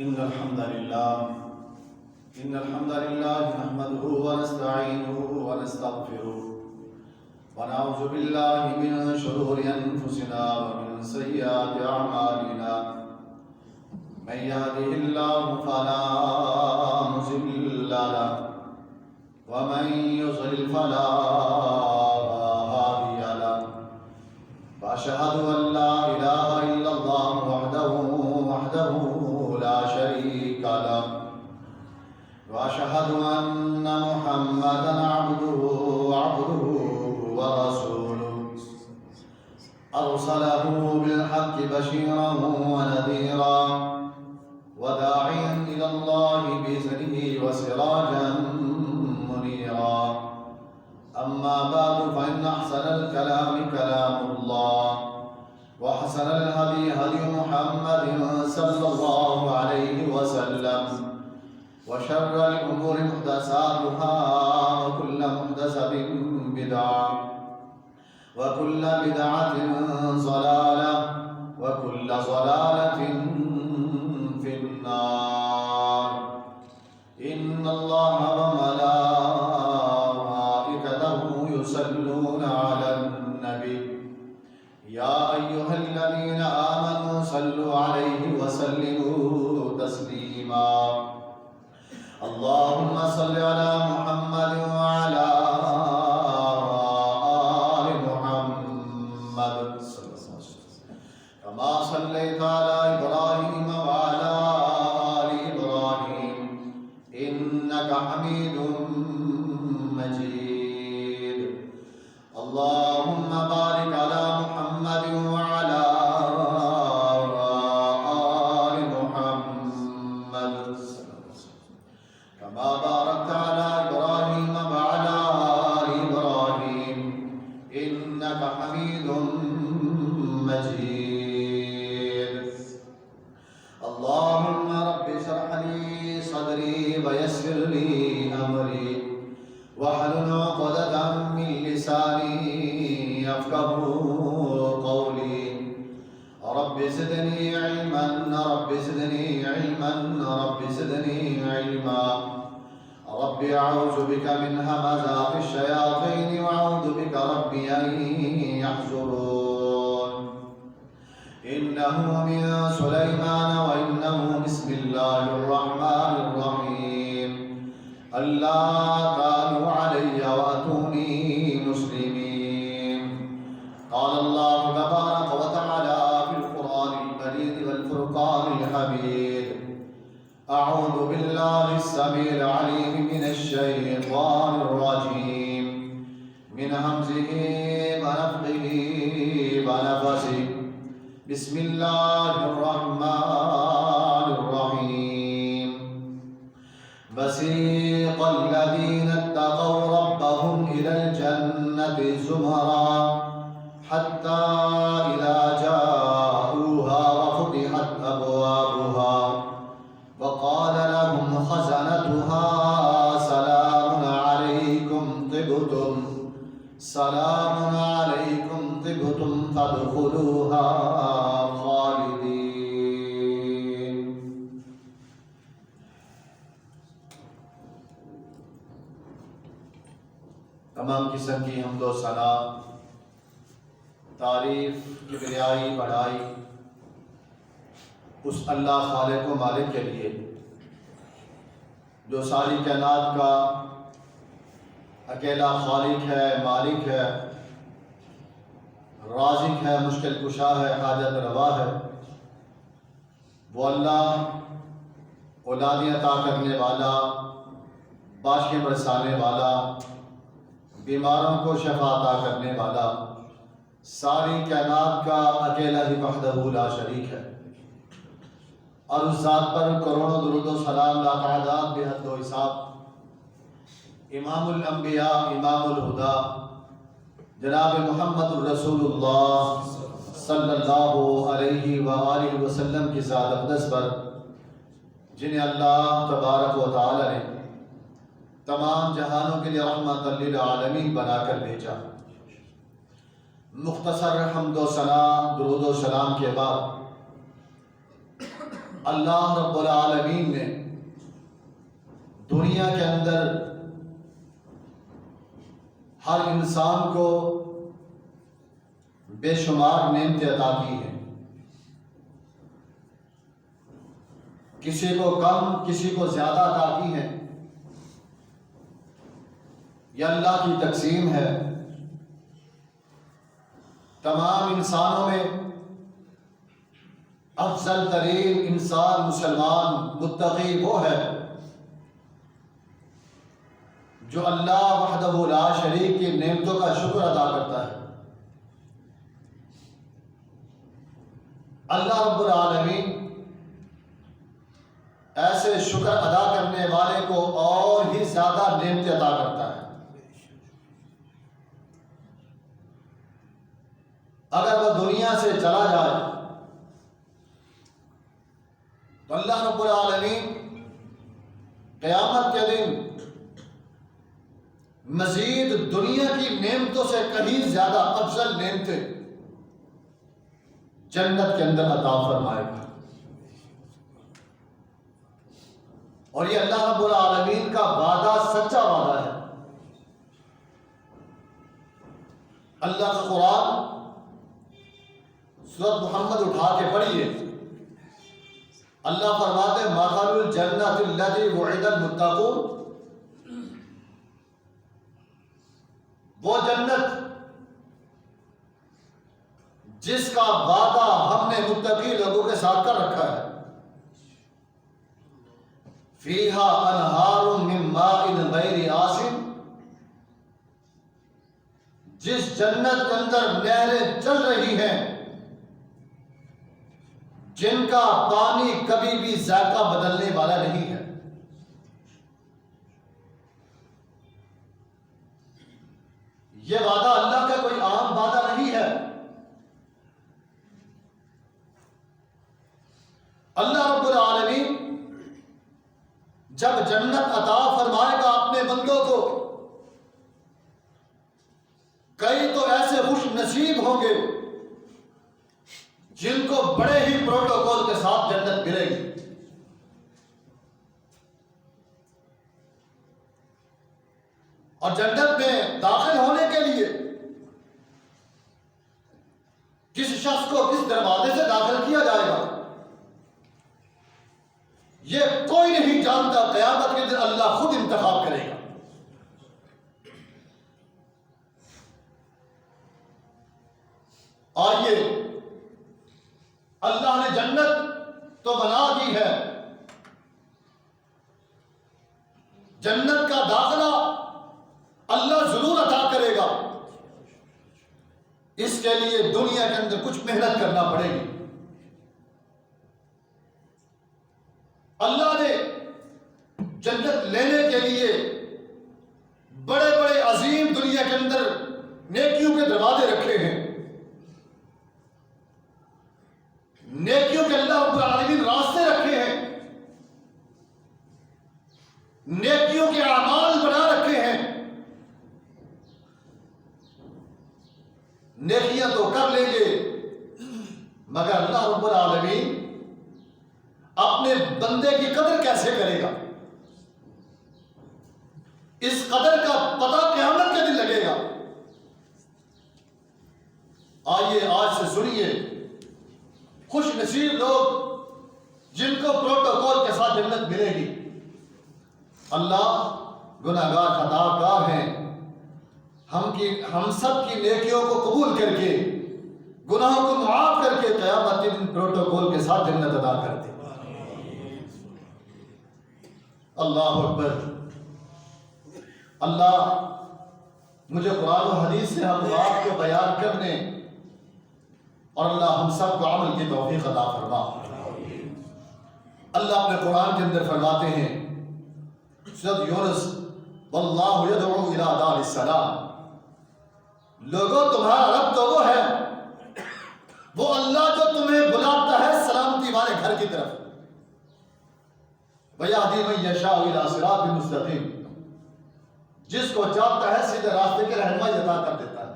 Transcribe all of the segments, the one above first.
إن الحمد لله نحمده ونستعينه ونستغفره ونعوذ بالله من شرور أنفسنا ومن سيئات أعمالنا من يهده الله فلا مضل له ومن يضلل فلا هادي له وأشهد أن لا إله إلا الله وحده لا شريك له وأشهد أن محمدا عبده ورسوله أرسله بالحق بشيرا ونذيرا وداعيا إلى الله بإذنه وسراجا منيرا أما بعد فإن أحسن الكلام كلام الله وحسن الهدي هدي محمد صلى الله عليه وسلم وشر الأمور محدثاتها وكل محدثة بدعة وكل بدعة ضلالة وكل ضلالة في النار. إن الله وملائكته يصلون على النبي يا أيها الذين آمنوا صلوا عليه وسلموا تسليما. اللهم صل على محمد وعلى آل محمد كما صليت على إبراهيم وعلى آل إبراهيم إنك حميد مجيد. اللهم بارك على محمد وعلى آل محمد كما باركت على إبراهيم وعلى آل إبراهيم إنك حميد مجيد. اللهم رب اشرح لي صدري ويسر لي أمري واحلل عقدة من لساني يفقهوا قولي. رب زدني علما رب زدني علما رب زدني علما. رب أعوذ بك من همزات الشياطين وأعوذ بك ربي أن يحضرون. إنه من سليمان وإنه بسم الله الرحمن الرحيم. ألا تعلوا علي وأتوني مسلمين. قال الله تبارك وتعالى في القرآن المجيد والفرقان الحميد. أعوذ بالله السميع العليم من الشيطان الرجيم من همزه ونفخه ونفثه. بسم الله الرحمن الرحيم. وسيق الذين اتقوا ربهم إلى الجنة زمرا حتى إذا جاءوها وفتحت أبوابها وقال لهم خزنتها سلام عليكم طبتم فادخلوها خالدين. تمام قسم کی حمد و ثنا، تعریف، کبریائی، بڑائی اس اللہ خالق و مالک کے لیے جو ساری کائنات کا اکیلا خالق ہے، مالک ہے، رازق ہے، مشکل کشا ہے، حاجت روا ہے. وہ اللہ اولادیں عطا کرنے والا، باشیں برسانے والا، بیماروں کو شفا عطا کرنے والا، ساری کائنات کا اکیلا ہی وحدہ لا شریک ہے. اور اس ذات پر کروڑوں درود و سلام لا تعداد بے حد و حساب. امام الانبیاء، امام الہدا، جناب محمد الرسول اللہ صلی اللہ علیہ وآلہ وسلم کی ذات اقدس پر جنہیں اللہ تبارک و تعالی نے تمام جہانوں کے لیے رحمت للعالمین بنا کر بھیجا. مختصر حمد و ثنا درود و سلام کے بعد اللہ رب العالمین نے دنیا کے اندر ہر انسان کو بے شمار نعمتیں عطا کی ہیں، کسی کو کم کسی کو زیادہ عطا کی ہیں۔ یہ اللہ کی تقسیم ہے۔ تمام انسانوں میں افضل ترین انسان مسلمان متقی وہ ہے جو اللہ وحدہ لا شریک کی نعمتوں کا شکر ادا کرتا ہے۔ اللہ رب العالمین ایسے شکر ادا کرنے والے کو اور ہی زیادہ نعمتیں عطا کرتا ہے۔ اگر وہ دنیا سے چلا جائے تو اللہ رب العالمین قیامت کے دن مزید دنیا کی نعمتوں سے کہیں زیادہ افضل نعمتیں جنت کے اندر عطا فرمائے گا۔ اور یہ اللہ رب العالمین کا وعدہ سچا وعدہ ہے۔ اللہ کا قرآن سورۃ محمد اٹھا کے پڑھیے، اللہ فرماتے ہیں مثل الجنۃ التی وعد المتقون، وہ جنت جس کا وعدہ ہم نے متقی لوگوں کے ساتھ کر رکھا ہے، فیہا انہار من ماء غیر آسن، جس جنت کے اندر نہریں چل رہی ہیں جن کا پانی کبھی بھی ذائقہ بدلنے والا نہیں ہے۔ یہ وعدہ اللہ کا کوئی عام وعدہ نہیں ہے۔ اللہ رب العالمین جب جنت عطا فرمائے گا اپنے بندوں کو، کئی تو ایسے خوش نصیب ہوں گے جن کو بڑے ہی پروٹوکول کے ساتھ جنت ملے گی۔ اور جنت میں داخل ہونے کے لیے کس شخص کو کس دروازے سے داخل کیا جائے گا یہ کوئی نہیں جانتا۔ قیامت کے دن اللہ خود انتخاب کرے گا۔ آئیے، اللہ نے جنت تو بنا دی ہے، جنت کا داخلہ اللہ ضرور عطا کرے گا، اس کے لیے دنیا کے اندر کچھ محنت کرنا پڑے گی۔ اللہ نے جنت لینے کے لیے بڑے بڑے عظیم دنیا کے اندر نیکیوں کے دروازے رکھے ہیں، نیکیوں کے اللہ رب العالمین راستے رکھے ہیں، نیکیوں کے اعمال بنا رکھے ہیں۔ نیکیاں تو کر لیں گے مگر اللہ رب العالمین اپنے بندے کی قدر کیسے کرے گا؟ اس قدر کا پتہ قیامت کے دن لگے گا۔ آئیے آج سے سنیے، خوش نصیب لوگ جن کو پروٹوکول کے ساتھ جنت ملے گی۔ اللہ گناہگار خطا کار ہیں، ہم سب کی نیکیوں کو قبول کر کے گناہوں کو معاف کر کے قیامت کے دن پروٹوکول کے ساتھ جنت عطا کر دے۔ اللہ اکبر۔ اللہ مجھے قرآن و حدیث سے ہم بات کو بیان کرنے اور اللہ ہم سب کو عمل کی توفیق عطا فرما۔ اللہ اپنے قرآن کے اندر فرماتے ہیں سورۃ یونس، واللہ یدعو الی دار السلام، لوگوں تمہارا رب تو وہ ہے، وہ اللہ جو تمہیں بلاتا ہے سلامتی والے گھر کی طرف، وَيَهْدِي مَن يَشَاءُ إِلَىٰ صِرَاطٍ مُسْتَقِيمٍ، جس کو چاہتا ہے سیدھے راستے کی رہنمائی عطا کر دیتا ہے۔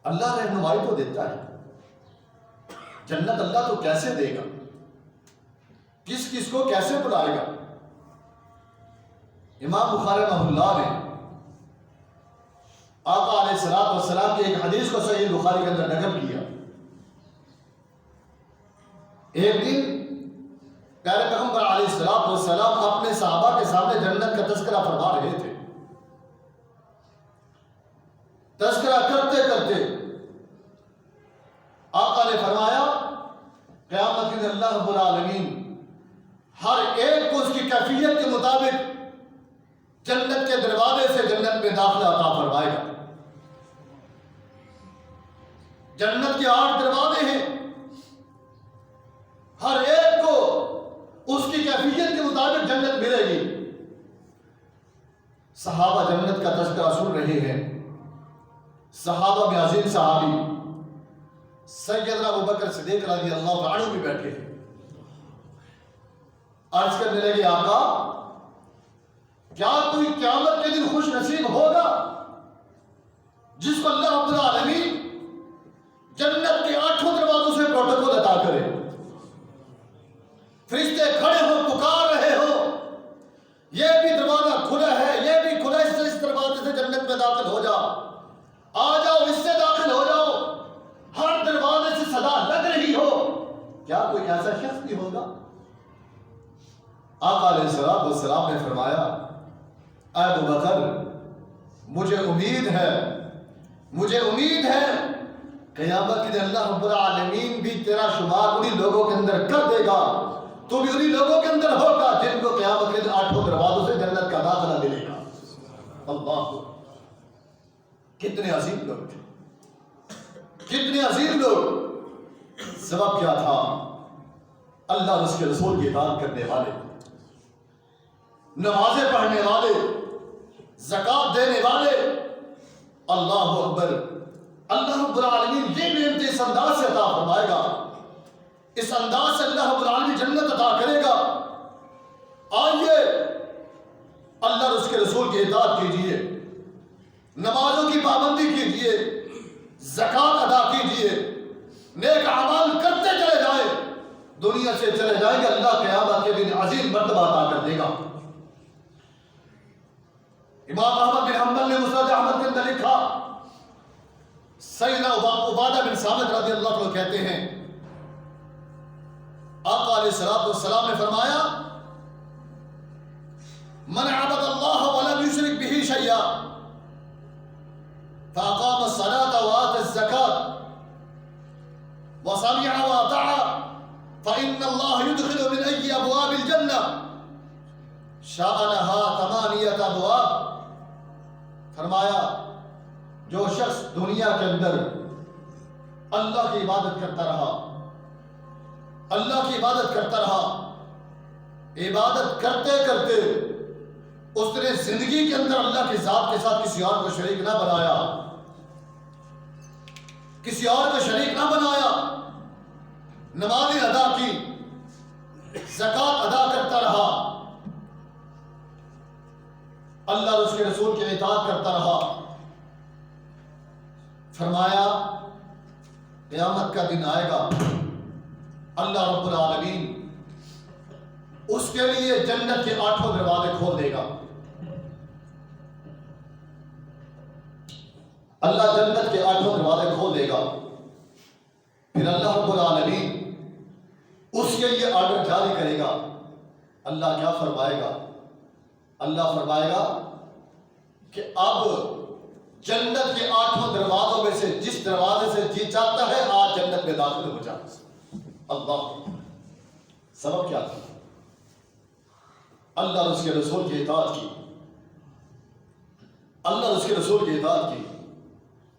اللہ رہنمائی تو دیتا ہے، جنت اللہ تو کیسے دے گا، کس کس کو کیسے بلائے گا؟ امام بخاری رحمہ اللہ نے آقا علیہ الصلوۃ والسلام کی ایک حدیث کو صحیح بخاری کے اندر نقل کیا۔ ایک دن پیارے پیغمبر علیہ الصلوۃ والسلام اپنے صحابہ کے سامنے جنت کا تذکرہ فرما رہے تھے۔ تذکرہ کرتے کرتے آقا نے فرمایا قیامت کے دن اللہ رب العالمین ہر ایک کو اس کی کیفیت کے مطابق جنت کے دروازے سے جنت میں داخلہ عطا فرمائے گا۔ جنت کے 8 دروازے ہیں، ہر ایک کو اس کی کیفیت کے مطابق جنت ملے گی۔ صحابہ جنت کا تذکرہ سن رہے ہیں۔ صحابہ میں عظیم صحابی سیدنا ابوبکر صدیق رضی اللہ عنہ بھی بیٹھے ہیں۔ عرض کرنے لگے آقا کیا کوئی قیامت کے دن خوش نصیب ہوگا جس کو اللہ رب العالمین جنت کے 8 دروازوں سے پروٹوکول عطا کرے، فرشتے کھڑے ہو پکار رہے ہو یہ بھی دروازہ کھلا ہے، یہ بھی کھلا، اس دروازے سے جنت میں داخل ہو جا، آ جاؤ اس سے داخل ہو جاؤ، ہر دروازے سے صدا لگ رہی ہو، کیا کوئی ایسا شخص بھی ہوگا؟ آقا علیہ الصلوۃ والسلام نے فرمایا اے ابوبکر مجھے امید ہے قیامت کے دن اللہ رب العالمین بھی تیرا شمار انہی لوگوں کے اندر کر دے گا، تو بھی انہی لوگوں کے اندر ہوگا جن کو قیامت کے دن 8 دروازوں سے جنت کا داخلہ ملے گا۔ اللہ، کتنے عظیم لوگ تھے، کتنے عظیم لوگ۔ سبب کیا تھا؟ اللہ اور اس کے رسول کی اطاعت کرنے والے، نمازیں پڑھنے والے، زکات دینے والے۔ اللہ اکبر، اللہ رب العالمین یہ نعمت اس انداز سے عطا فرمائے گا، اس انداز سے اللہ رب العالمین جنت عطا کرے گا۔ آئیے اللہ اور اس کے رسول کی اطاعت کیجئے، نمازوں کی پابندی کیجئے، زکات ادا کیجئے، نیک اعمال کرتے چلے جائیں، دنیا سے چلے جائیں گے، اللہ قیامت کے دن عظیم مرتبہ عطا کر دے گا۔ امام احمد بن حنبل نے مسند احمد کے اندر لکھا، سیدنا عبادہ بن صامت رضی اللہ عنہ کہتے ہیں آقا علیہ الصلوۃ والسلام نے فرمایا من عبد اللہ ولم یشرک به شیئا فاقام الصلاة وآتى الزکاة وسمع وأطاع فإن الله يدخل من أي أبواب الجنة شاء لها 8 أبواب۔ فرمایا جو شخص دنیا کے اندر اللہ کی عبادت کرتا رہا، اللہ کی عبادت کرتا رہا، عبادت کرتے کرتے اس نے زندگی کے اندر اللہ کی ذات کے ساتھ کسی اور کو شریک نہ بنایا، کسی اور کو شریک نہ بنایا، نمازیں ادا کی، زکات ادا کرتا رہا، اللہ اور اس کے رسول کی اطاعت کرتا رہا، فرمایا قیامت کا دن آئے گا اللہ رب العالمین اس کے لیے جنت کے 8 دروازے کھول دے گا۔ اللہ جنت کے 8 دروازے کھول دے گا، پھر اللہ رب العالمین اس کے لیے آرڈر جاری کرے گا۔ اللہ کیا فرمائے گا؟ اللہ فرمائے گا کہ اب جنت کے 8 دروازوں میں سے جس دروازے سے جی چاہتا ہے آج جنت میں داخل ہو جا۔ اللہ، سبب کیا تھا؟ اللہ اور اس کے رسول کی اطاعت کی، اللہ اور اس کے رسول کی اطاعت کی،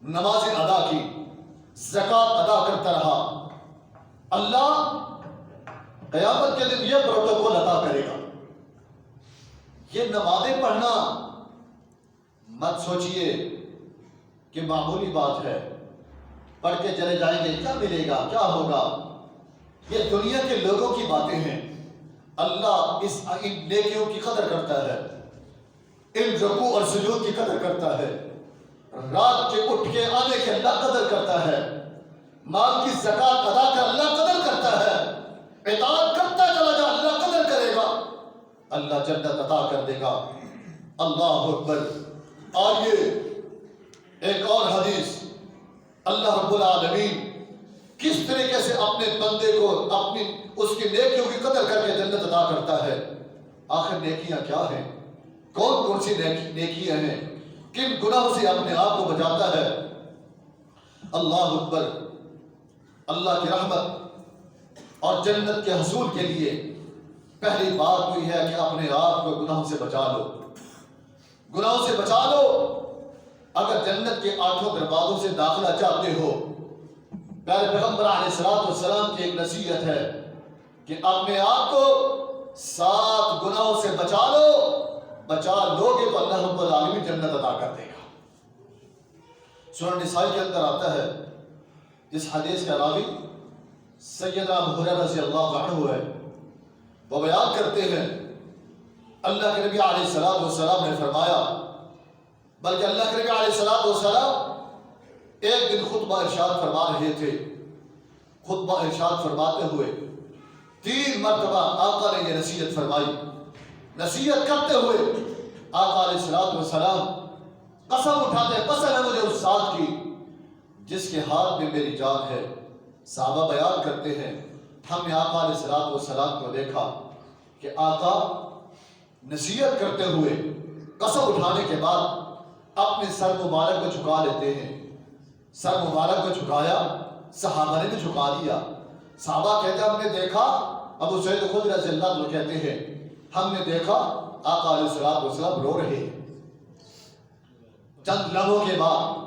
نمازیں ادا کی، زکات ادا کرتا رہا۔ اللہ قیامت کے دن یہ پروٹوکول عطا کرے گا۔ یہ نمازیں پڑھنا مت سوچئے کہ معمولی بات ہے، پڑھ کے چلے جائیں گے کیا ملے گا، کیا ہوگا، یہ دنیا کے لوگوں کی باتیں ہیں۔ اللہ ان نیکیوں کی قدر کرتا ہے، ان رکوع اور سجود کی قدر کرتا ہے۔ رات کے اٹھ کے آنے کے اللہ قدر کرتا ہے، مال کی زکات ادا کر اللہ قدر کرتا ہے، اطاعت کرتا چلا جا اللہ قدر کرے گا، اللہ جنت عطا کر دے گا۔ اللہ اکبر۔ آئیے ایک اور حدیث، اللہ رب العالمین کس طریقے سے اپنے بندے کو اپنی اس کی نیکیوں کی قدر کر کے جنت عطا کرتا ہے۔ آخر نیکیاں کیا ہیں؟ کون کون سی نیکیاں ہیں؟ کن گناہوں سے اپنے آپ کو بچاتا ہے؟ اللہ اکبر۔ اللہ کی رحمت اور جنت کے حصول کے لیے پہلی بات تو یہ ہے کہ اپنے آپ کو گناہوں سے بچا لو، گناہوں سے بچا لو۔ اگر جنت کے 8 دروازوں سے داخلہ چاہتے ہو، پیارے پیغمبر علیہ السلام کی ایک نصیحت ہے کہ اپنے آپ کو 7 گناہوں سے بچا لو، بچا لو گے تو اللہ رب العالمین جنت عطا کر دے گا۔ سنن نسائی کے اندر آتا ہے، اس حدیث کا راوی سیدنا ابو ہریرہ رضی اللہ عنہ ہے، وہ بیان کرتے ہیں اللہ کے نبی علیہ السلام نے فرمایا، بلکہ اللہ کے نبی علیہ السلام ایک دن خطبہ ارشاد فرما رہے تھے، خطبہ ارشاد فرماتے ہوئے 3 مرتبہ آقا نے یہ نصیحت فرمائی۔ نصیحت کرتے ہوئے آقا علیہ السلام قسم اٹھاتے ہیں، قسم ہے مجھے اس ذات کی جس کے ہاتھ میں میری جان ہے۔ صحابہ بیان کرتے ہیں ہم نے آقا علیہ السلام کو دیکھا کہ آقا نصیحت کرتے ہوئے قسم اٹھانے کے بعد اپنے سر مبارک کو جھکا لیتے ہیں۔ سر مبارک کو جھکایا، صحابہ نے بھی جھکا دیا۔ صحابہ کہتے ہیں ہم نے دیکھا، ابو سعید خدری رضی اللہ عنہ کہتے ہیں ہم نے دیکھا آقا علیہ السلام رو رہے ہیں۔ چند لمحوں کے بعد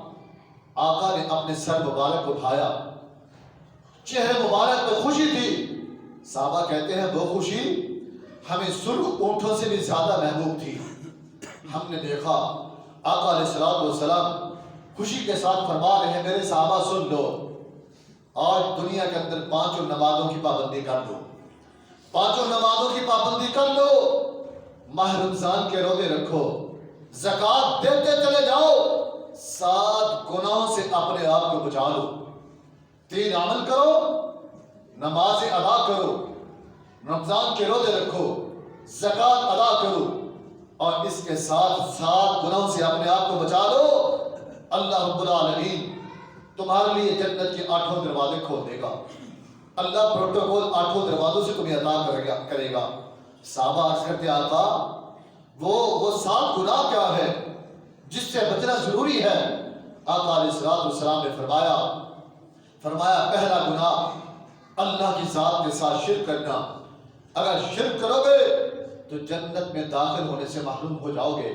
آقا نے اپنے سر مبارک اٹھایا، چہرے مبارک میں خوشی تھی۔ صحابہ کہتے ہیں وہ خوشی ہمیں سرخ اونٹوں سے بھی زیادہ محبوب تھی۔ ہم نے دیکھا آقا علیہ السلام خوشی کے ساتھ فرما رہے ہیں میرے صحابہ سن لو، آج دنیا کے اندر 5 نمازوں کی پابندی کر لو، 5 نمازوں کی پابندی کر لو، ماہ رمضان کے روزے رکھو، زکوٰۃ دیتے چلے جاؤ، 7 گناہوں سے اپنے آپ کو بچا لو، 3 عمل کرو، نمازیں ادا کرو، رمضان کے روزے رکھو، زکوٰۃ ادا کرو، اور اس کے ساتھ 7 گناہوں سے اپنے آپ کو بچا لو، اللہ رب العالمین تمہارے لیے جنت کے 8 دروازے کھول دے گا۔ اللہ پروٹوکول 8 دروازوں سے تمہیں عطا کرے گا۔ صحابہ عرض کرتے آقا وہ 7 گناہ کیا ہے جس سے بچنا ضروری ہے؟ آقا علیہ السلام نے فرمایا پہلا گناہ اللہ کی ذات کے ساتھ شرک کرنا۔ اگر شرک کرو گے تو جنت میں داخل ہونے سے محروم ہو جاؤ گے۔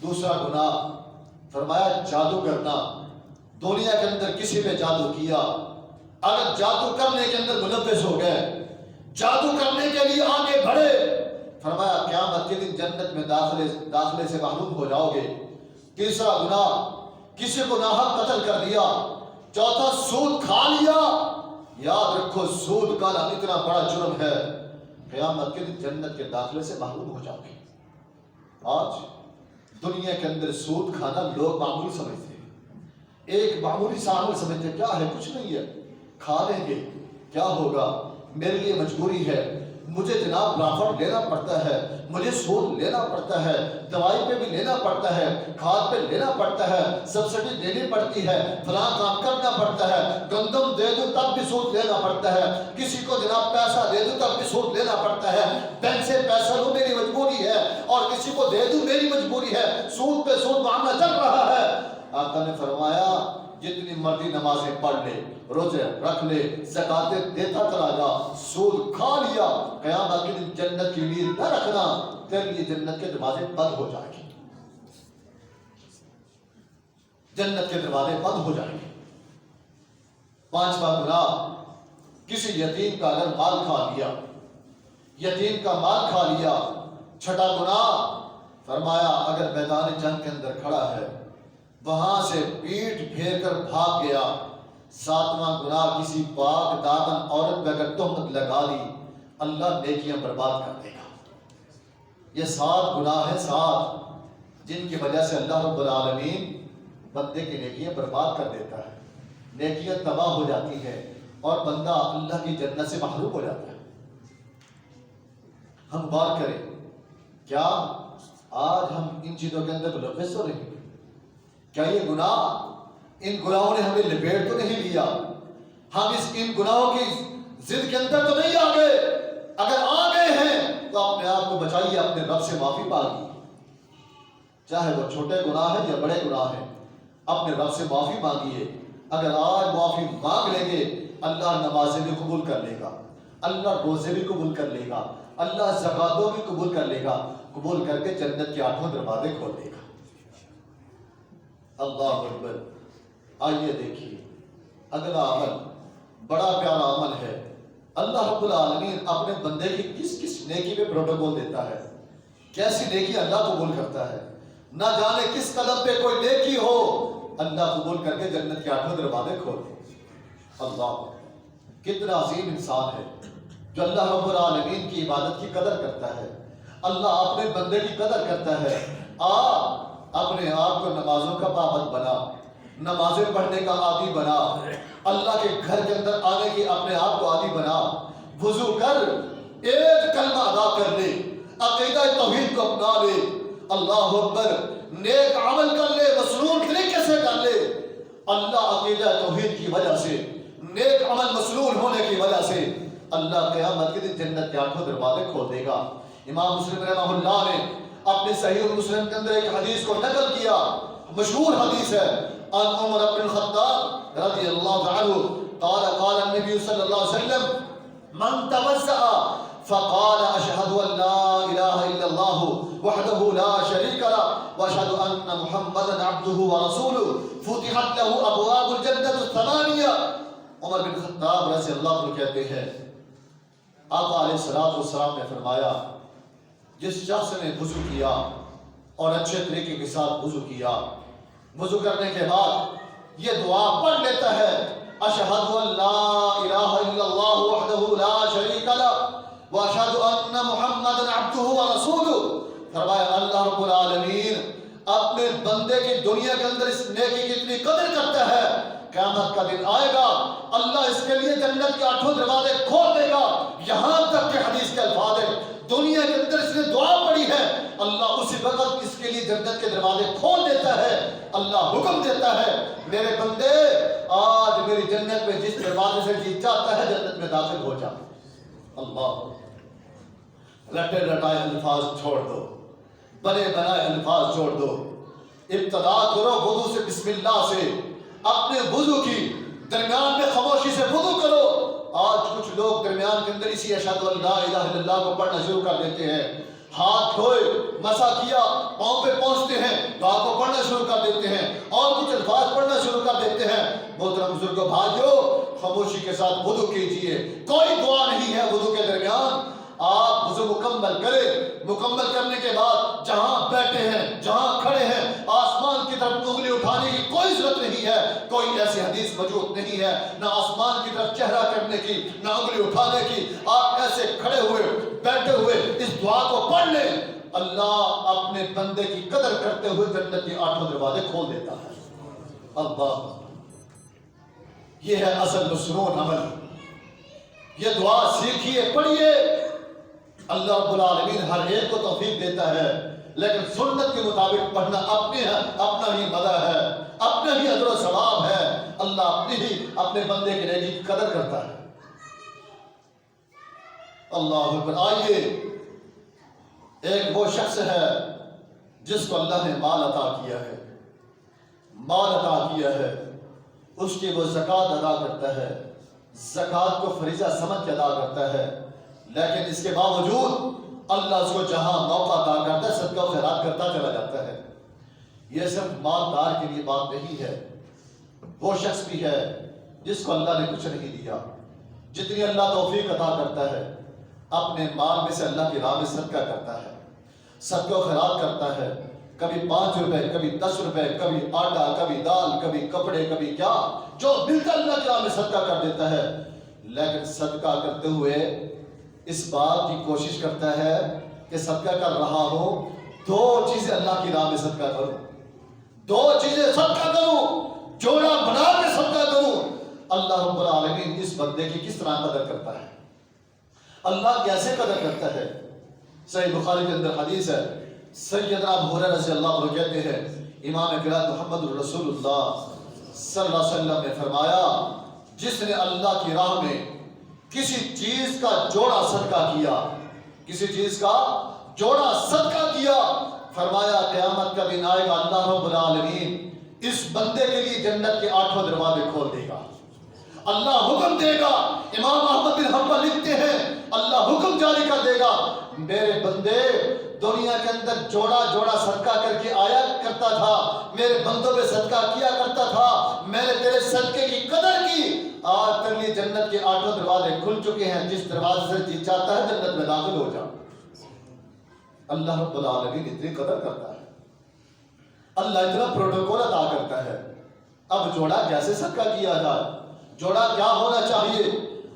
دوسرا گناہ فرمایا جادو کرنا، دنیا کے اندر کسی پہ جادو کیا، اگر جادو کرنے کے اندر ملوث ہو گئے، جادو کرنے کے لیے آگے بڑھے، فرمایا قیامت کے دن جنت میں داخلے سے محروم ہو جاؤ گے۔ تیسرا گناہ کسی کو ناحق قتل کر دیا۔ چوتھا سود کھا لیا۔ یاد رکھو سود کھانا اتنا بڑا جرم ہے، قیامت کے دن جنت کے داخلے سے محروم ہو جاؤ گے۔ آج دنیا کے اندر سود کھانا لوگ معمولی سمجھتے ہیں، ایک معمولی سا عمل سمجھتے ہیں، کیا ہے کچھ نہیں ہے، کھا لیں گے کیا ہوگا، میرے لیے مجبوری ہے، مجھے جناب رافٹ لینا پڑتا ہے، مجھے سود لینا پڑتا ہے، دوائی پہ بھی لینا پڑتا ہے، کھاد پہ لینا پڑتا ہے، سبسڈی دینی پڑتی ہے، فلاں کام کرنا پڑتا ہے، گندم دے دوں تب بھی سود لینا پڑتا ہے، کسی کو جناب پیسہ دے دوں تب بھی سود لینا پڑتا ہے، بینک سے پیسہ لوں میری مجبوری ہے، اور کسی کو دے دوں میری مجبوری ہے، سود پہ سود معاملہ چل رہا ہے۔ آقا نے فرمایا جتنی مرضی نمازیں پڑھ لے، روزے رکھ لے، زکاتیں دیتا چلا جا، سود کھا لیا، قیامت کے دن جنت کی امید نہ رکھنا، تیرے لیے جنت کے دروازے بند ہو جائیں گے، جنت کے دروازے بند ہو جائیں گے۔ 5واں گناہ کسی یتیم کا اگر مال کھا لیا، یتیم کا مال کھا لیا۔ 6واں گناہ فرمایا اگر میدان جنگ کے اندر کھڑا ہے وہاں سے پیٹ پھیر کر بھاگ گیا۔ 7واں گناہ کسی پاک دامن عورت پہ اگر تہمت لگا لی، اللہ نیکیاں برباد کر دے گا۔ یہ 7 گناہ ہیں، 7 جن کی وجہ سے اللہ رب العالمین بندے کی نیکیاں برباد کر دیتا ہے، نیکیاں تباہ ہو جاتی ہے اور بندہ اللہ کی جنت سے محروم ہو جاتا ہے۔ ہم غور کریں، کیا آج ہم ان چیزوں کے اندر ملوث ہو رہے ہیں؟ کیا یہ گناہ، ان گناہوں نے ہمیں لپیٹ تو نہیں لیا؟ ہم ان گناہوں کی ضد کے اندر تو نہیں آ گئے؟ اگر آ گئے ہیں تو اپنے آپ کو بچائیے، اپنے رب سے معافی مانگیے، چاہے وہ چھوٹے گناہ ہیں یا بڑے گناہ ہیں، اپنے رب سے معافی مانگیے۔ اگر آج معافی مانگ لیں گے، اللہ نمازیں بھی قبول کر لے گا، اللہ روزے بھی قبول کر لے گا، اللہ زکاتوں بھی قبول کر لے گا، قبول کر کے جنت کے 8 دروازے کھول دے گا۔ اللہ اکبر۔ آئیے دیکھیے اگلا عمل، بڑا پیارا عمل ہے۔ اللہ رب العالمین اپنے بندے کی کس کس نیکی پہ پروٹوکول دیتا ہے، کیسی نیکی اللہ قبول کرتا ہے، نہ جانے کس قدم پہ کوئی نیکی ہو اللہ قبول کر کے جنت کے 8 دروازے کھول دے۔ اللہ کتنا عظیم انسان ہے جو اللہ رب العالمین کی عبادت کی قدر کرتا ہے، اللہ اپنے بندے کی قدر کرتا ہے۔ اپنے آپ کو نمازوں کا پابند بنا، نمازیں پڑھنے کا عادی بنا، اللہ کے گھر کے اندر آنے کی اپنے آپ کو عادی بنا، وضو کر، ایک کلمہ ادا کر لے، عقیدہ توحید کو اپنا لے، اللہ اکبر، نیک عمل کر لے، مسنون طریقے سے کر لے۔ اللہ عقیدہ توحید کی وجہ سے، نیک عمل مسنون ہونے کی وجہ سے اللہ قیامت کے دن جنت کے 8 دروازے کھول دے گا۔ امام مسلم رحمہ اللہ نے اپنے صحیح المسلم کے اندر ایک حدیث کو نقل کیا، مشہور حدیث ہے، عن عمر بن الخطاب رضی اللہ عنہ قال قال النبي صلی اللہ علیہ وسلم من توضأ فقال اشهد ان لا اله الا الله وحده لا شريك له واشهد ان محمدا عبده ورسوله فتحت له ابواب الجنة الثمانية۔ عمر بن خطاب رضی اللہ عنہ کہتے ہیں آقا علیہ السلام نے فرمایا، جس شخص نے وضو کیا اور اچھے طریقے کے ساتھ وضو کیا، وضو کرنے کے بعد یہ دعا پڑھ لیتا ہے، اشہد ان لا الہ الا اللہ وحدہ لا شریک لہ واشہد ان محمدا عبدہ ورسولہ، فرمایا اللہ رب العالمین اپنے بندے کی دنیا کے اندر اس نیکی کی اتنی قدر کرتا ہے، قیامت کا دن آئے گا اللہ اس کے لیے جنت کے 8 دروازے کھول دے گا۔ یہاں تک کہ حدیث کے الفاظ ہیں، دنیا کے اندر اس نے دعا پڑھی ہے، اللہ اسی وقت اس کے لیے جنت کے دروازے کھول دیتا ہے۔ اللہ حکم دیتا ہے، میرے بندے آج میری جنت میں جس دروازے سے جی چاہتا ہے جنت میں داخل ہو جا۔ اللہ رٹے رٹائے الفاظ چھوڑ دو، بنے بنائے الفاظ چھوڑ دو، ابتدا کرو وضو سے، بسم اللہ سے، اپنے وضو کی درمیان میں خاموشی سے وضو کرو۔ آج کچھ لوگ درمیان کے اندر اسی اشہد ان لا الہ الا اللہ کو پڑھنا شروع کر دیتے ہیں، ہاتھ دھوئے، مسا کیا، پاؤں پہ پہنچتے ہیں، دعا کو پڑھنا شروع کر دیتے ہیں اور کچھ الفاظ پڑھنا شروع کر دیتے ہیں۔ محترم بزرگوں بھائیو، خاموشی کے ساتھ وضو کیجئے، کوئی دعا نہیں ہے وضو کے درمیان۔ آپ وضو مکمل کریں، مکمل کرنے کے بعد جہاں بیٹھے ہیں، جہاں کھڑے ہیں، آسمان کی طرف انگلی اٹھانے کی کوئی ضرورت نہیں ہے، کوئی ایسی حدیث موجود نہیں ہے، نہ آسمان کی طرف چہرہ کرنے کی، نہ انگلی اٹھانے کی۔ آپ ایسے کھڑے ہوئے، بیٹھے ہوئے اس دعا کو پڑھ لیں، اللہ اپنے بندے کی قدر کرتے ہوئے جنت کے 8 دروازے کھول دیتا ہے۔ اللہ، یہ ہے اصل مسنون عمل۔ یہ دعا سیکھیے، پڑھیے۔ اللہ رب العالمین ہر ایک کو توفیق دیتا ہے، لیکن سنت کے مطابق پڑھنا اپنا ہی مزہ ہے، اپنا ہی اجر و ثواب ہے۔ اللہ اپنے بندے کے نیکی کی قدر کرتا ہے۔ اللہ اکبر۔ آئیے، ایک وہ شخص ہے جس کو اللہ نے مال عطا کیا ہے، مال عطا کیا ہے، اس کی وہ زکوٰۃ ادا کرتا ہے، زکوٰۃ کو فریضہ سمجھ کے ادا کرتا ہے، لیکن اس کے باوجود اللہ اس کو جہاں موقع عطا کرتا ہے صدقہ و خیرات کرتا چلا جاتا ہے۔ یہ صرف مالدار کے لیے بات نہیں ہے، وہ شخص بھی ہے جس کو اللہ نے کچھ نہیں دیا، جتنی اللہ توفیق عطا کرتا ہے اپنے مال میں سے اللہ کی راہ میں صدقہ کرتا ہے، صدقہ و خیرات کرتا ہے، کبھی 5 روپے، کبھی 10 روپے، کبھی آٹا، کبھی دال، کبھی کپڑے، کبھی کیا، جو ملتا اللہ کی راہ میں صدقہ کر دیتا ہے۔ لیکن صدقہ کرتے ہوئے اس بات کی کوشش کرتا ہے کہ صدقہ کر رہا ہوں 2 چیزیں اللہ کی راہ میں صدقہ کروں، دو چیزیں صدقہ کروں، جوڑا بنا کے صدقہ کروں، اللہ رب العالمین اس بندے کی کس طرح قدر کرتا ہے، اللہ کیسے قدر کرتا ہے۔ صحیح بخاری کے اندر حدیث ہے، سیدنا ابو ہریرہ رضی اللہ عنہ کہتے ہیں امام کرام محمد رسول اللہ صلی اللہ علیہ وسلم نے فرمایا، جس نے اللہ کی راہ میں کسی چیز کا جوڑا صدقہ کیا، کسی چیز کا جوڑا صدقہ کیا، فرمایا قیامت کا دن آئے گا، اللہ رب العالمین اس بندے کے لیے جنت کے 8 دروازے کھول دے گا، اللہ حکم دے گا، امام احمد بن حنبل لکھتے ہیں اللہ حکم جاری کر دے گا، میرے بندے دنیا کے اندر جوڑا جوڑا صدقہ کر کے آیا کرتا تھا، میرے بندوں پہ صدقہ کیا کرتا تھا، میں نے تیرے صدقے کی قدر کی، آج تیرے لیے جنت کے 8 دروازے کھل چکے ہیں، جس دروازے سے جی چاہتا ہے جنت میں داخل ہو جا۔ اللہ رب العالمین اتنی قدر کرتا ہے، اللہ اتنا پروٹوکول ادا کرتا ہے۔ اب جوڑا کیسے صدقہ کیا جائے، جوڑا کیا ہونا چاہیے؟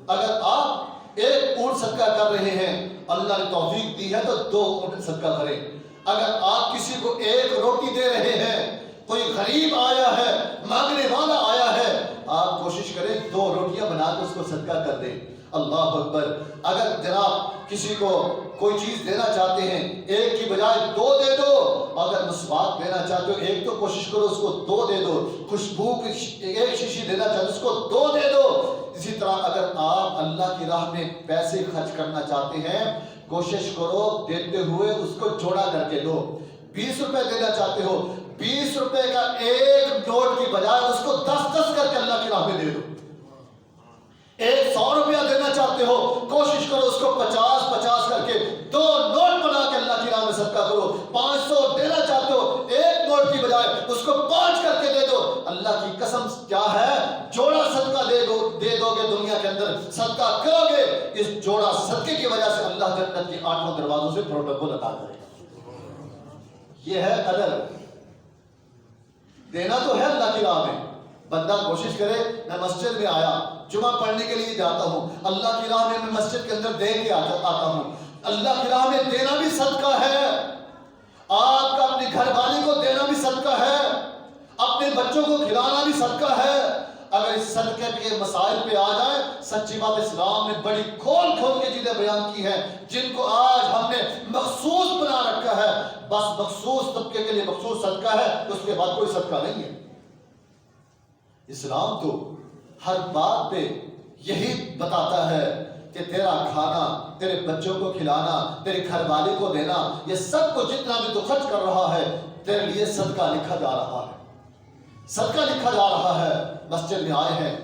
اگر آپ ایک اونٹ صدقہ کر رہے ہیں، اللہ نے توفیق دی ہے تو 2 اونٹ صدقہ کریں۔ اگر آپ کسی کو 1 روٹی دے رہے ہیں، کوئی غریب آیا ہے، مانگنے والا آیا ہے، آپ کوشش کریں 2 روٹیاں بنا کے اس کو صدقہ کر دیں۔ اللہ اکبر۔ اگر جناب کسی کو کوئی چیز دینا چاہتے ہیں، 1 کی بجائے 2 دے دو، اگر مسواک دینا چاہتے ہو 1 تو کوشش کرو اس کو 2 دے دو، خوشبو کی 1 شیشی دینا چاہتے ہو اس کو 2 دے دو۔ اسی طرح اگر آپ اللہ کی راہ میں پیسے خرچ کرنا چاہتے ہیں، کوشش کرو دیتے ہوئے اس کو جوڑا کر کے دو۔ 20 روپے دینا چاہتے ہو، 20 روپے کا 1 نوٹ کی بجائے اس کو 10 کر کے اللہ کی راہ میں دے دو۔ 100 روپیہ دینا چاہتے ہو، کوشش کرو اس کو 50 کر کے 2 نوٹ بنا کے اللہ کی راہ میں صدقہ کرو۔ 500 دینا چاہتے ہو، 1 نوٹ کی بجائے اس کو 5 کر کے دے دو۔ اللہ کی قسم کیا ہے، جوڑا صدقہ دے دو گے، دنیا کے اندر صدقہ کرو گے، اس جوڑا صدقے کی وجہ سے اللہ جنت کے 8 دروازوں سے پروٹوکول عطا کرے گا۔ یہ ہے قدر، دینا تو ہے اللہ کی راہ میں۔ بندہ کوشش کرے، میں مسجد میں آیا، جمعہ پڑھنے کے لیے جاتا ہوں، اللہ کی راہ میں مسجد کے اندر دے کے آتا ہوں۔ اللہ کی راہ میں دینا بھی صدقہ ہے، آپ کا اپنے گھر والی کو دینا بھی صدقہ ہے، اپنے بچوں کو کھلانا بھی صدقہ ہے۔ اگر اس صدقے کے مسائل پہ آ جائیں، سچی بات اسلام نے بڑی کھول کے چیزیں بیان کی ہیں، جن کو آج ہم نے مخصوص بنا رکھا ہے، بس مخصوص طبقے کے لیے مخصوص صدقہ ہے، اس کے بعد کوئی صدقہ نہیں ہے۔ اسلام تو ہر بات پہ یہی بتاتا ہے کہ تیرا کھانا، تیرے بچوں کو کھلانا، تیرے گھر والے کو دینا، یہ سب کو جتنا بھی تو خرچ کر رہا ہے تیرے لیے صدقہ لکھا جا رہا ہے، صدقہ لکھا جا رہا ہے۔ مسجد میں آئے ہیں،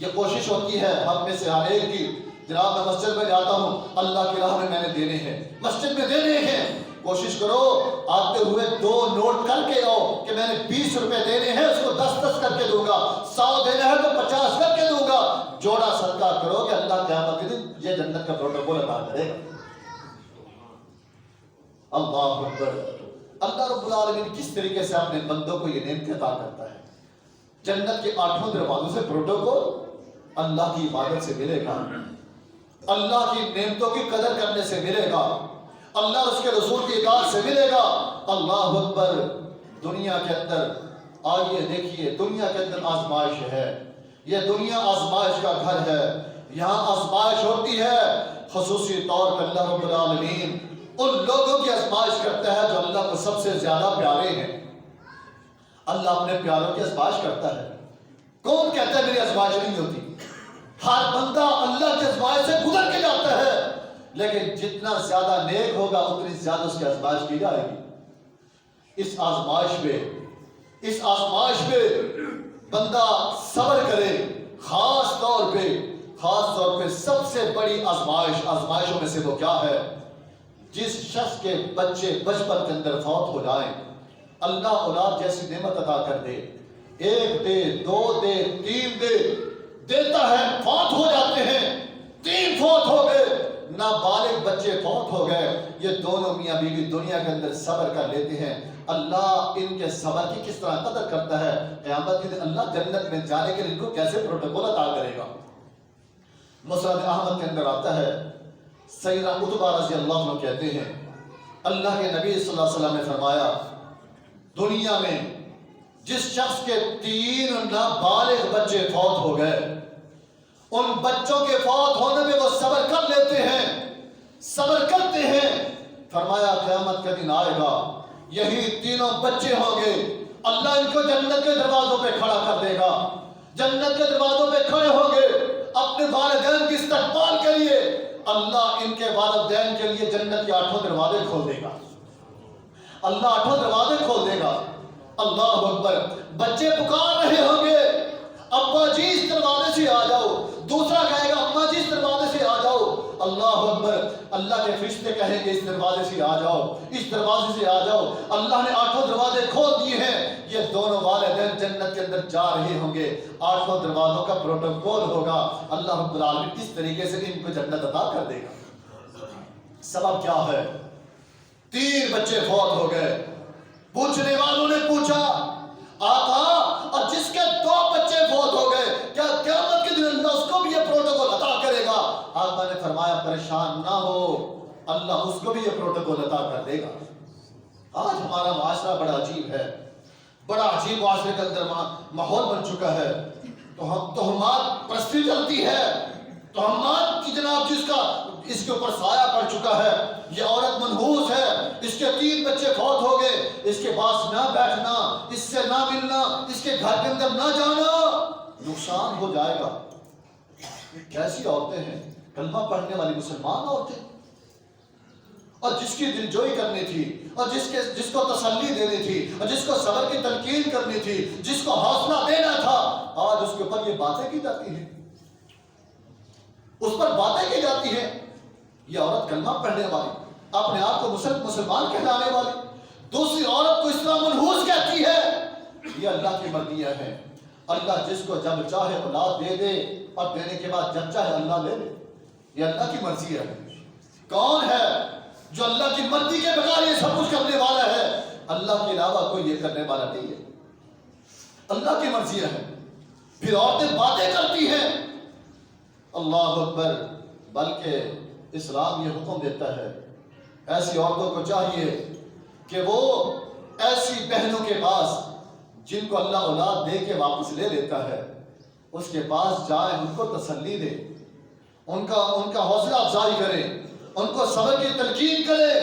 یہ کوشش ہوتی ہے ہم میں سے ہر ایک کی، جناب میں مسجد میں جاتا ہوں، اللہ کی راہ میں میں نے دینے ہیں، مسجد میں دینے ہیں، کوشش کرو آتے ہوئے 2 نوٹ کر کے آؤ کہ میں نے 20 روپے دینے ہیں، اس کو 10 کر کے دوں گا، 100 دینا ہے تو 50 کر کے دوں گا۔ جوڑا صدقہ کرو کہ اللہ قیامت کے دن یہ جنت کا پروٹوکول عطا کرے گا۔ اللہ اکبر۔ اللہ رب العالمین کس طریقے سے اپنے بندوں کو یہ نعمت عطا کرتا ہے، جنت کے 8 دروازوں سے پروٹوکول اللہ کی عبادت سے ملے گا، اللہ کی نعمتوں کی قدر کرنے سے ملے گا، اللہ اس کے رسول کی اطاعت سے ملے گا۔ اللہ اکبر۔ دنیا کے اندر آئیے دیکھیے، دنیا کے اندر آزمائش ہے، یہ دنیا آزمائش کا گھر ہے، یہاں آزمائش ہوتی ہے، خصوصی طور پر اللہ رب العالمین ان لوگوں کی آزمائش کرتا ہے جو اللہ کو سب سے زیادہ پیارے ہیں۔ اللہ اپنے پیاروں کی آزمائش کرتا ہے۔ کون کہتا ہے میری آزمائش نہیں ہوتی؟ ہر بندہ اللہ کی آزمائش سے گزر کے جاتا ہے، لیکن جتنا زیادہ نیک ہوگا اتنی زیادہ اس کی آزمائش کی جائے گی۔ اس آزمائش پہ بندہ صبر کرے، خاص طور پہ سب سے بڑی آزمائشوں میں سے وہ کیا ہے؟ جس شخص کے بچے بچپن کے اندر فوت ہو جائیں، اللہ اولاد جیسی نعمت عطا کر دے، 1 دے، 2 دے، 3 دے، دیتا ہے، فوت ہو جاتے ہیں، 3 فوت ہو گئے، نابالغ بچے فوت ہو گئے، یہ دونوں میاں بیوی دنیا کے اندر صبر کر لیتے ہیں، اللہ ان کے صبر کی کس طرح قدر کرتا ہے، قیامت کے دن اللہ جنت میں جانے کے لیے ان کو کیسے پروٹوکول عطا کرے گا۔ مسند احمد کے اندر آتا ہے، سیدنا عتبہ رضی اللہ عنہ کہتے ہیں، اللہ کے نبی صلی اللہ علیہ وسلم نے فرمایا، دنیا میں جس شخص کے 3 نابالغ بچے فوت ہو گئے، ان بچوں کے فوت ہونے پہ وہ صبر کر لیتے ہیں، صبر کرتے ہیں، فرمایا قیامت کا دن آئے گا، یہی تینوں بچے ہوں گے، اللہ ان کو جنت کے دروازوں پہ کھڑا کر دے گا، جنت کے دروازوں پہ کھڑے ہوں گے، اپنے والدین کی استقبال کے لیے اللہ ان کے والدین کے لیے جنت کے 8 دروازے کھول دے گا، اللہ 8 دروازے کھول دے گا۔ اللہ اکبر، بچے پکار رہے ہوں گے، ابا جی اس دروازے سے آ جاؤ، دوسرا کہے گا اماں جی اس دروازے سے آ جاؤ، اللہ اکبر، اللہ کے فرشتے کہیں گے اس دروازے سے آ جاؤ، اس دروازے سے آ جاؤ، اللہ نے 8 دروازے کھول دیے ہیں، یہ دونوں والدین جنت کے اندر جا رہے ہوں گے، 8 دروازوں کا پروٹوکول ہوگا، اللہ رب العالمین اس طریقے سے ان کو جنت عطا کر دے گا۔ سبب کیا ہے؟ 3 بچے فوت ہو گئے، پوچھنے والوں نے پوچھا آقا اور جس کے 2 بچے فوت ہو گئے کیا قیامت کے دن اللہ اس کو بھی یہ پروٹوکول عطا کرے گا؟ آقا نے فرمایا پریشان نہ ہو، اللہ اس کو بھی یہ پروٹوکول عطا کر دے گا۔ آج ہمارا معاشرہ بڑا عجیب ہے، بڑا عجیب معاشرے کے اندر ماحول بن چکا ہے، تو ہم تہمات پرستی چلتی ہے، تہمات کی جناب جس کا اس کے اوپر سایہ پڑ چکا ہے، یہ عورت منحوس ہے، اس کے 3 بچے فوت ہو گئے، اس کے پاس نہ بیٹھنا، اس سے نہ ملنا، اس کے گھر کے اندر نہ جانا، نقصان ہو جائے گا۔ کیسی عورتیں ہیں؟ کلمہ پڑھنے والی مسلمان عورتیں، اور جس کی دلجوئی کرنی تھی، اور جس کو تسلی دینی تھی، اور جس کو صبر کی تلقین کرنی تھی، جس کو حوصلہ دینا تھا، آج اس کے اوپر یہ باتیں کی جاتی ہیں، اس پر باتیں کی جاتی ہیں۔ یہ عورت کلمہ پڑھنے والی، اپنے آپ کو مسلمان کہلانے والی، دوسری عورت کو اسلام منحوس کہتی ہے، یہ اللہ کی مرضیاں ہیں۔ اللہ جس کو جب چاہے اولاد دے دے، اور دینے کے بعد جب چاہے اللہ لے لے، یہ اللہ کی مرضی ہے۔ کون ہے جو اللہ کی مرضی کے بغیر یہ سب کچھ کرنے والا ہے؟ اللہ کے علاوہ کوئی یہ کرنے والا نہیں ہے، اللہ کی مرضی ہے۔ پھر عورتیں باتیں کرتی ہیں، اللہ اکبر، بلکہ اسلام یہ حکم دیتا ہے ایسی عورتوں کو چاہیے کہ وہ ایسی بہنوں کے پاس جن کو اللہ اولاد دے کے واپس لے لیتا ہے، اس کے پاس جائیں، ان کو تسلی دے، ان کا حوصلہ افزائی کرے، ان کو صبر کی تلقین کرے۔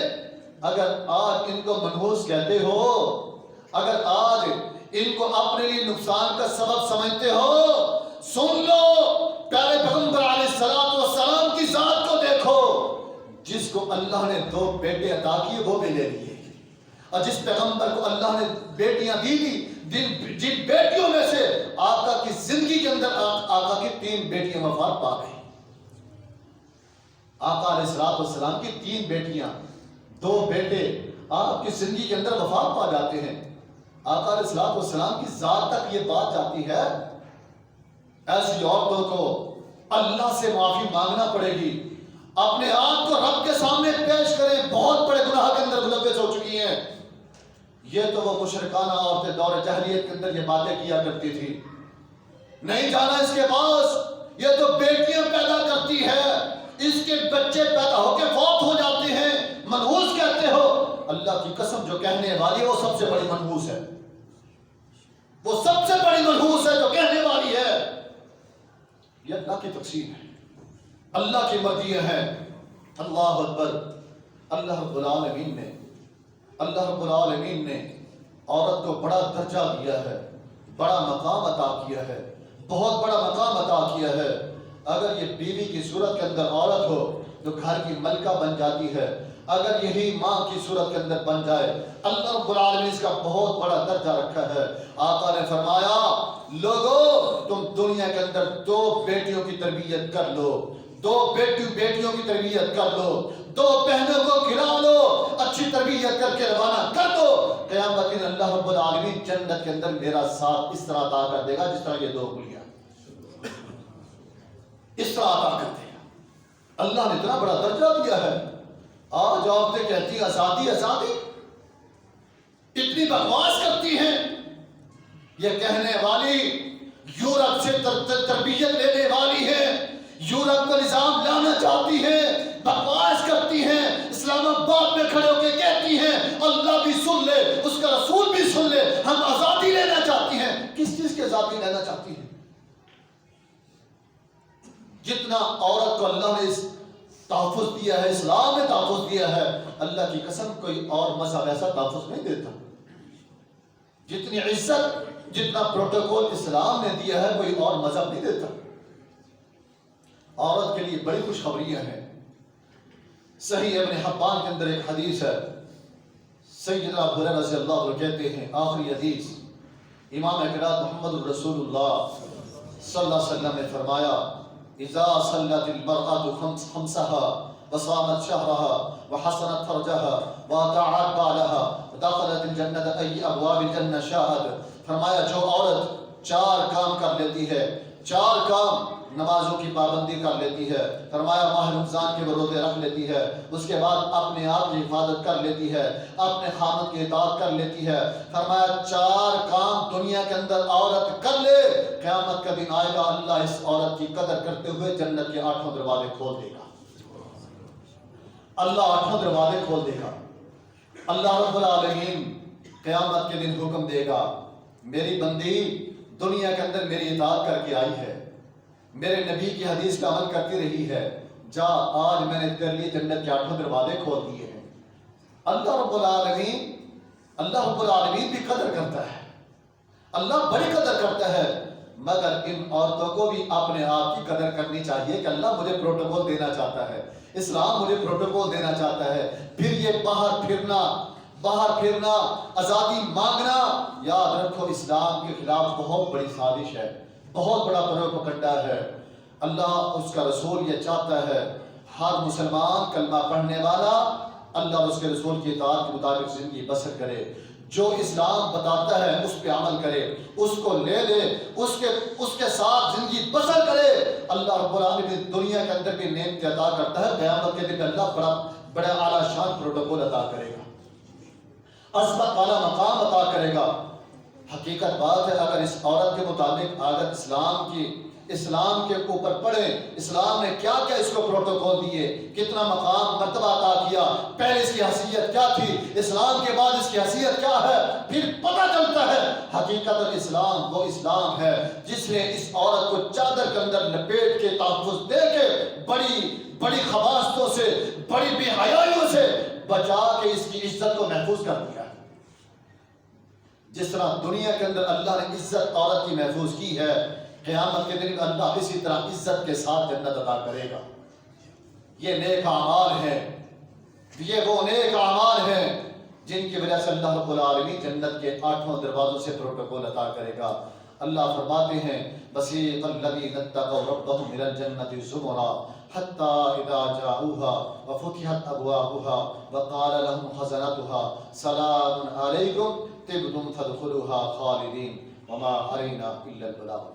اگر آج ان کو منحوس کہتے ہو، اگر آج ان کو اپنے لیے نقصان کا سبب سمجھتے ہو، سن لو، پیارے پیغمبر علیہ السلام کی ذات کو دیکھو، جس کو اللہ نے 2 بیٹے عطا کیے وہ بھی لے لیے، اور جس پیغمبر کو اللہ نے بیٹیاں دی جن بیٹیوں میں سے آقا کی زندگی کے اندر آقا کی 3 بیٹیاں وفات پا گئی۔ آقا علیہ السلام کی 3 بیٹیاں، 2 بیٹے آپ کی زندگی کے اندر وفات پا جاتے ہیں۔ آقا علیہ السلام کی ذات تک یہ بات جاتی ہے، ایسی عورتوں کو اللہ سے معافی مانگنا پڑے گی، اپنے آپ کو رب کے سامنے پیش کریں، بہت بڑے گناہ کے اندر ملوث ہو چکی ہیں۔ یہ تو وہ مشرکانہ عورتیں دور جاہلیت کے اندر یہ باتیں کیا کرتی تھی، نہیں جانا اس کے پاس، یہ تو بیٹیاں پیدا کرتی ہے، اس کے بچے پیدا ہو کے فوت ہو جاتے ہیں، منحوس کہتے ہو۔ اللہ کی قسم، جو کہنے والی ہے وہ سب سے بڑی منحوس ہے، وہ سب سے بڑی منحوس ہے جو کہنے والی ہے۔ یہ اللہ کی تقسیم ہے، اللہ کی مرضیاں ہیں۔ اللہ اکبر، اللہ رب العالمین نے عورت کو بڑا درجہ دیا ہے، بڑا مقام عطا کیا ہے، بہت بڑا مقام عطا کیا ہے۔ اگر یہ بیوی کی صورت کے اندر عورت ہو تو گھر کی ملکہ بن جاتی ہے، اگر یہی ماں کی صورت کے اندر بن جائے، اللہ رب العالمین اس کا بہت بڑا درجہ رکھا ہے۔ آقا نے فرمایا، لوگو تم دنیا کے اندر 2 بیٹیوں کی تربیت کر لو، 2 بیٹیوں کی تربیت کر لو، 2 بہنوں کو کھلا لو، اچھی تربیت کر کے روانہ کر دو، قیامت کے دن اللہ رب العالمین جنت کے اندر میرا ساتھ اس طرح عطا کر دے گا جس طرح یہ 2 انگلیاں، اس طرح عطا کر دے گا۔ اللہ نے اتنا بڑا درجہ دیا ہے۔ آج عورتیں کہتی ہیں آزادی آزادی، اتنی بکواس کرتی ہیں۔ یہ کہنے والی یورپ سے تربیت لینے والی ہے، یورپ کا نظام لانا چاہتی ہے، بکواس کرتی ہیں، اسلام آباد میں کھڑے ہو کے کہتی ہیں اللہ بھی سن لے، اس کا رسول بھی سن لے، ہم آزادی لینا چاہتے کس چیز کے ذاتی لینا چاہتی ہے؟ جتنا عورت کو اللہ نے تحفظ دیا ہے، اسلام نے تحفظ دیا ہے، اللہ کی قسم کوئی اور مذہب ایسا تحفظ نہیں دیتا۔ جتنی عزت، جتنا پروٹوکول اسلام نے دیا ہے، کوئی اور مذہب نہیں دیتا۔ عورت کے لیے بڑی خوشخبریاں ہیں۔ صحیح ابن حبان کے اندر ایک حدیث ہے، سیدنا ابو ہریرہ رضی اللہ عنہ کہتے ہیں، آخری حدیث، امام اکرام محمد رسول اللہ صلی اللہ علیہ وسلم نے فرمایا، اذا صلت المرأة خمسها وصامت شهرها وحسنت فرجها واطاعت بالها دخلت الجنة ای ابواب الجنة شاءت۔ فرمایا جو عورت 4 کام کر لیتی ہے، 4 کام، نمازوں کی پابندی کر لیتی ہے، فرمایا ماہ رمضان کے روزے رکھ لیتی ہے، اس کے بعد اپنے آپ کی حفاظت کر لیتی ہے، اپنے خامد کی اطاعت کر لیتی ہے، فرمایا 4 کام دنیا کے اندر عورت کر لے، قیامت کا دن آئے گا، اللہ اس عورت کی قدر کرتے ہوئے جنت کے 8 دروازے کھول دے گا۔ اللہ 8 دروازے کھول دے گا۔ اللہ رب العالمین قیامت کے دن حکم دے گا، میری بندی دنیا کے اندر میری اطاعت کر کے آئی ہے، میرے نبی کی حدیث کا عمل کرتی رہی ہے، جا آج میں نے تیرے لیے جنت کے 8 دروازے کھول دیے ہیں۔ اللہ رب العالمین بھی قدر کرتا ہے، اللہ بڑی قدر کرتا ہے، مگر ان عورتوں کو بھی اپنے آپ کی قدر کرنی چاہیے کہ اللہ مجھے پروٹوکول دینا چاہتا ہے، اسلام مجھے پروٹوکول دینا چاہتا ہے۔ پھر یہ باہر پھرنا، آزادی مانگنا، یاد رکھو اسلام کے خلاف بہت بڑی سازش ہے، بہت بڑا پروپیگنڈا ہے۔ اللہ اس کا رسول یہ چاہتا ہے ہر مسلمان کلمہ پڑھنے والا اللہ اور اس کے رسول کی اطاعت کے مطابق زندگی بسر کرے، جو اسلام بتاتا ہے اس پہ عمل کرے، اس کو لے لے، اس کے ساتھ زندگی بسر کرے۔ اللہ رب العالمین دنیا کے اندر بھی نعمت عطا کرتا ہے، قیامت کے دن اللہ بڑا اعلیٰ شان پروٹوکول عطا کرے گا، عظمت والا مقام عطا کرے گا۔ حقیقت بات ہے، اگر اس عورت کے مطابق اگر اسلام کے اوپر پڑھے، اسلام نے کیا کیا اس کو پروٹوکول دیے، کتنا مقام مرتبہ عطا کیا، پہلے اس کی حیثیت کیا تھی، اسلام کے بعد اس کی حیثیت کیا ہے، پھر پتہ چلتا ہے حقیقت اسلام وہ اسلام ہے جس نے اس عورت کو چادر کے اندر لپیٹ کے تحفظ دے کے بڑی خباثتوں سے، بڑی بے حیائیوں سے بچا کے اس کی عزت کو محفوظ کر دیا۔ جس طرح دنیا کے اندر اللہ نے عزت عورت کی محفوظ کی ہے، قیامت کے دن اللہ اسی طرح عزت کے ساتھ جنت عطا کرے گا۔ یہ نیک اعمال ہیں، یہ وہ نیک اعمال ہیں جن کی وجہ سے اللہ رب العالمین جنت کے 8 دروازوں سے پروٹوکول عطا کرے گا۔ اللہ فرماتے ہیں وَسِيقَ الَّذِينَ اتَّقَوْا رَبَّهُمْ إِلَى الْجَنَّةِ زُمَرًا حَتَّى إِذَا جَاءُوهَا وَفُتِحَتْ أَبْوَابُهَا وَقَالَ لَهُمْ خَزَنَتُهَا سَلَامٌ عَلَيْكُمْ طِبْتُمْ فَادْخُلُوهَا خَالِدِينَ وَمَا عَلَيْنَا إِلَّا الْبَلَاغُ۔